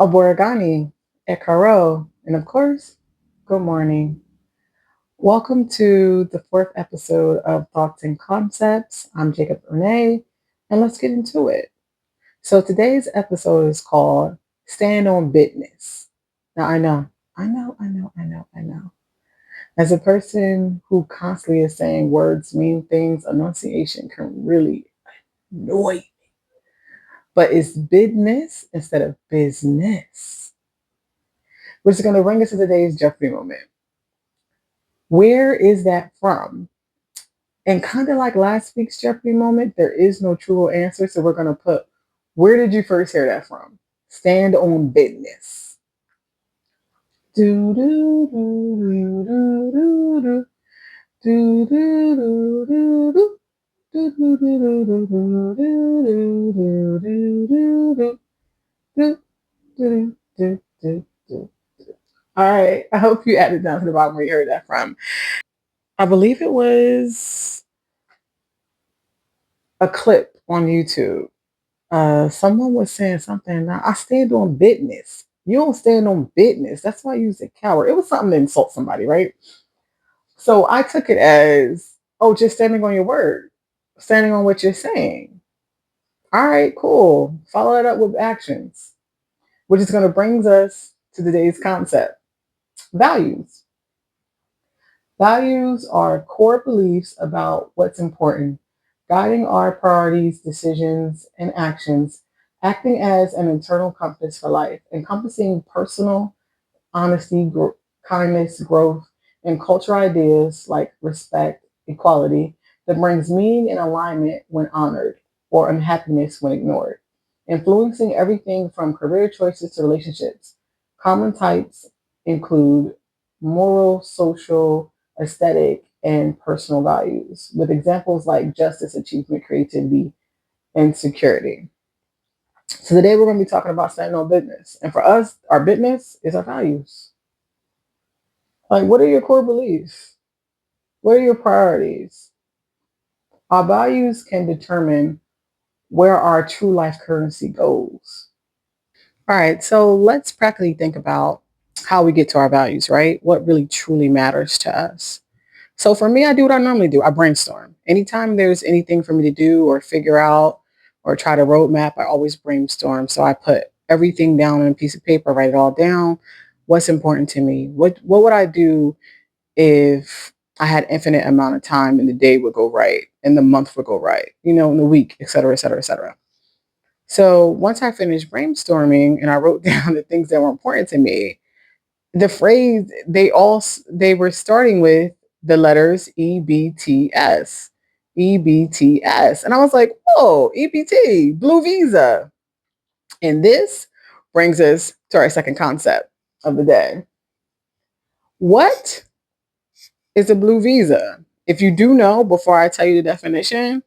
Aborigani, Ekaro, and of course, good morning. Welcome to the fourth episode of Thoughts and Concepts. I'm Jacob Renee, and let's get into it. So today's episode is called Stand on Business. Now I know. As a person who constantly is saying words mean things, enunciation can really annoy me. But it's business instead of business, which is going to bring us to today's Jeopardy moment. Where is that from? And kind of like last week's Jeopardy moment, there is no true answer. So we're going to put, where did you first hear that from? Stand on business. Do do do do do do do do do do. All right. I hope you added down to the bottom where you heard that from. I believe it was a clip on YouTube. Someone was saying something. I stand on business. You don't stand on business. That's why you're a coward. It was something to insult somebody, right? So I took it as, oh, just standing on your word, standing on what you're saying. All right, cool. Follow it up with actions, which is going to bring us to today's concept, values. Values are core beliefs about what's important, guiding our priorities, decisions, and actions, acting as an internal compass for life, encompassing personal honesty, kindness, growth, and cultural ideas like respect, equality, that brings meaning and alignment when honored or unhappiness when ignored, influencing everything from career choices to relationships. Common types include moral, social, aesthetic, and personal values, with examples like justice, achievement, creativity, and security. So today we're going to be talking about standing on business. And for us, our business is our values. Like, what are your core beliefs? What are your priorities? Our values can determine where our true life currency goes. All right, so let's practically think about how we get to our values, right? What really truly matters to us. So for me, I do what I normally do. I brainstorm. Anytime there's anything for me to do or figure out or try to roadmap, I always brainstorm. So I put everything down on a piece of paper, write it all down. What's important to me? What would I do if I had infinite amount of time and the day would go right and the month would go right, in the week, et cetera, et cetera, et cetera. So once I finished brainstorming and I wrote down the things that were important to me, the phrase they were starting with the letters EBTS. EBTS. And I was like, whoa, EBT, Blue Visa. And this brings us to our second concept of the day. What is a blue visa? If you do know, before I tell you the definition,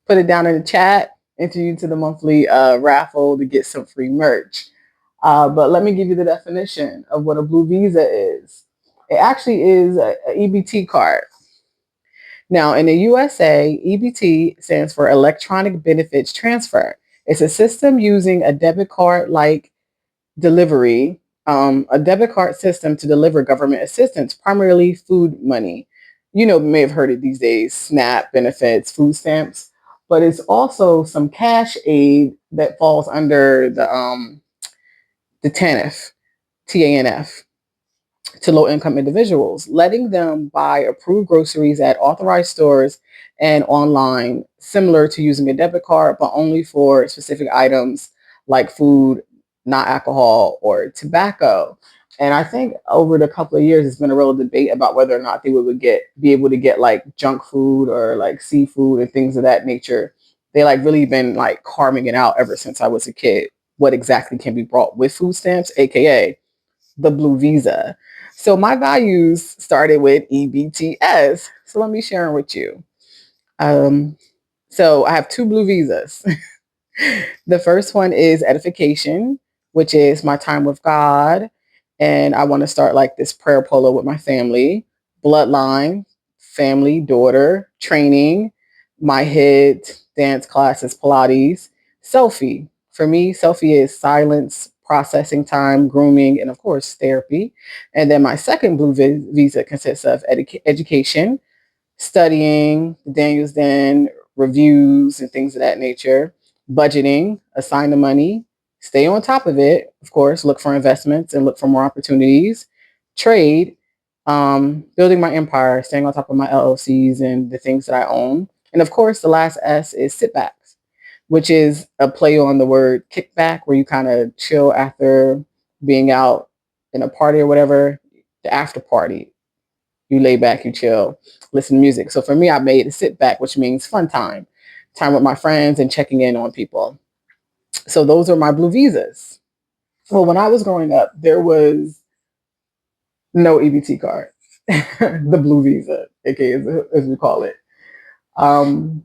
put it down in the chat. Enter you to the monthly raffle to get some free merch. But let me give you the definition of what a blue visa is. It actually is a EBT card. Now, in the USA, EBT stands for Electronic Benefits Transfer. It's a system using a debit card like delivery, a debit card system to deliver government assistance, primarily food money. You may have heard it these days, SNAP benefits, food stamps, but it's also some cash aid that falls under the TANF, TANF, to low income individuals, letting them buy approved groceries at authorized stores and online, similar to using a debit card, but only for specific items like food, not alcohol or tobacco. And I think over the couple of years, it's been a real debate about whether or not they would be able to get like junk food or like seafood and things of that nature. They like really been like carving it out ever since I was a kid. What exactly can be brought with food stamps, aka the blue visa. So my values started with EBTS. So let me share them with you. Um, so I have two blue visas. The first one is edification, which is my time with God. And I want to start like this prayer polo with my family, bloodline, family, daughter, training, my hit, dance classes, Pilates, selfie. For me, selfie is silence, processing time, grooming, and of course, therapy. And then my second blue visa consists of education, studying, the Daniels Den, reviews, and things of that nature, budgeting, assign the money, stay on top of it, of course, look for investments and look for more opportunities, trade, building my empire, staying on top of my LLCs and the things that I own. And of course, the last S is sit backs, which is a play on the word kickback, where you kind of chill after being out in a party or whatever, the after party. You lay back, you chill, listen to music. So for me, I made a sit back, which means fun time, time with my friends and checking in on people. So those are my blue visas. Well, when I was growing up, there was no EBT card, the blue visa, aka as we call it. Um,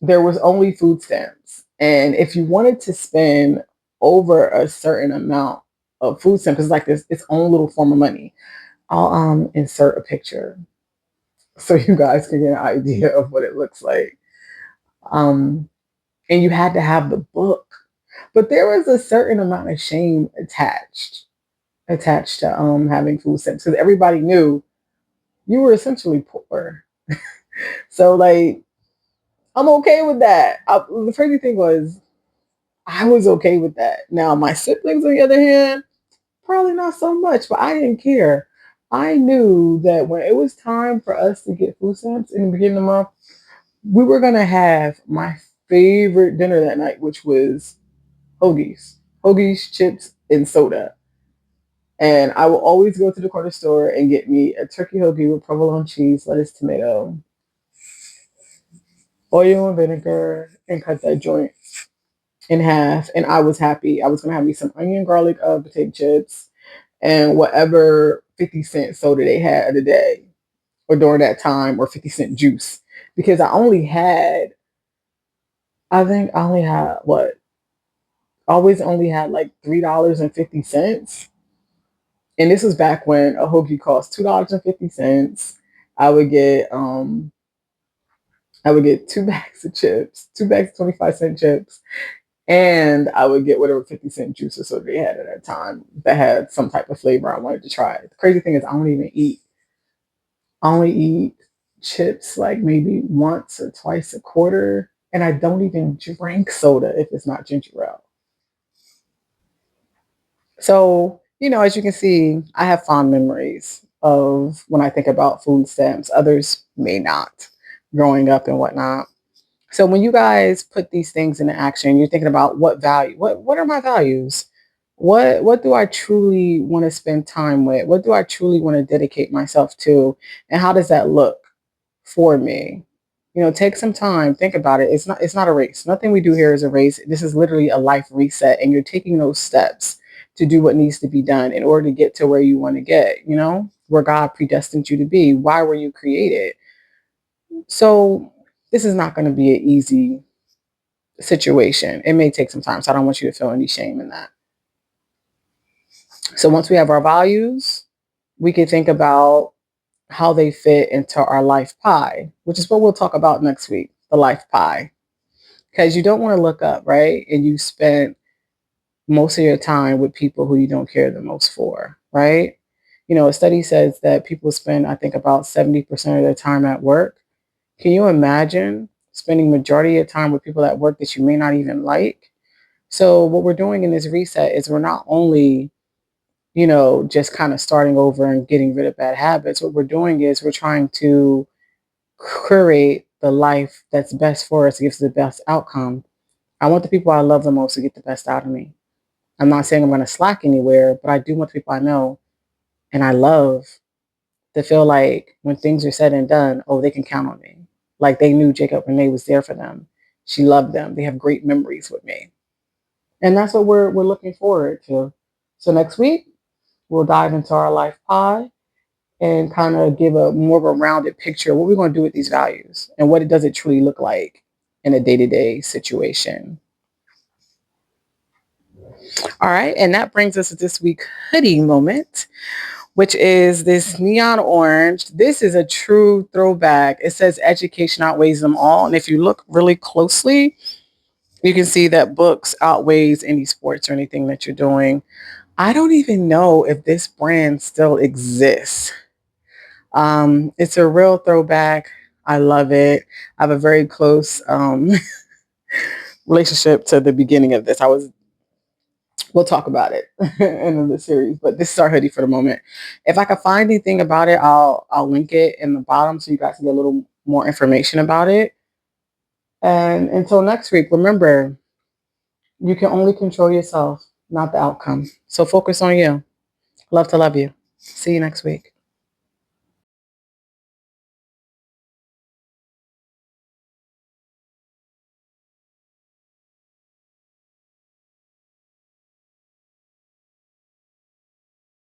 there was only food stamps. And if you wanted to spend over a certain amount of food stamps, it's like this its own little form of money. I'll insert a picture so you guys can get an idea of what it looks like. Um, and you had to have the book. But there was a certain amount of shame attached to having food stamps, because everybody knew you were essentially poor. So like I'm okay with that. The crazy thing was I was okay with that. Now my siblings, on the other hand, probably not so much, but I didn't care. I knew that when it was time for us to get food stamps in the beginning of the month, we were gonna have my favorite dinner that night, which was hoagies, chips, and soda. And I will always go to the corner store and get me a turkey hoagie with provolone cheese, lettuce, tomato, oil and vinegar, and cut that joint in half. And I was happy. I was gonna have me some onion, garlic, potato chips, and whatever 50-cent soda they had of the day or during that time, or 50-cent juice. Because I think I only had what? Always only had like $3.50. And this was back when a hoagie cost $2.50. I would get I would get two bags of chips, two bags of 25-cent chips, and I would get whatever 50-cent juice or soda they had at that time that had some type of flavor I wanted to try. The crazy thing is I only eat chips like maybe once or twice a quarter, and I don't even drink soda if it's not ginger ale. So, as you can see, I have fond memories of when I think about food stamps. Others may not, growing up and whatnot. So when you guys put these things into action, you're thinking about what are my values? What do I truly want to spend time with? What do I truly want to dedicate myself to? And how does that look for me? Take some time, think about it. It's not a race. Nothing we do here is a race. This is literally a life reset, and you're taking those steps to do what needs to be done in order to get to where you want to get, where God predestined you to be. Why were you created? So this is not going to be an easy situation. It may take some time. So I don't want you to feel any shame in that. So once we have our values, we can think about how they fit into our life pie, which is what we'll talk about next week, the life pie. Because you don't want to look up, right? And you spend most of your time with people who you don't care the most for, right? A study says that people spend, I think, about 70% of their time at work. Can you imagine spending majority of your time with people at work that you may not even like? So what we're doing in this reset is we're not only, just kind of starting over and getting rid of bad habits. What we're doing is we're trying to curate the life that's best for us, gives the best outcome. I want the people I love the most to get the best out of me. I'm not saying I'm going to slack anywhere, but I do want the people I know and I love to feel like when things are said and done, oh, they can count on me. Like they knew Jacob Renee was there for them. She loved them. They have great memories with me. And that's what we're looking forward to. So next week, we'll dive into our life pie and kind of give a more of a rounded picture of what we're going to do with these values and what it does it truly look like in a day-to-day situation. All right. And that brings us to this week's hoodie moment, which is this neon orange. This is a true throwback. It says education outweighs them all. And if you look really closely, You can see that books outweighs any sports or anything that you're doing. I don't even know if this brand still exists. It's a real throwback. I love it. I have a very close relationship to the beginning of this. We'll talk about it in the series, but this is our hoodie for the moment. If I can find anything about it, I'll link it in the bottom so you guys can get a little more information about it. And until next week, remember, you can only control yourself, not the outcome. So focus on you. Love to love you. See you next week.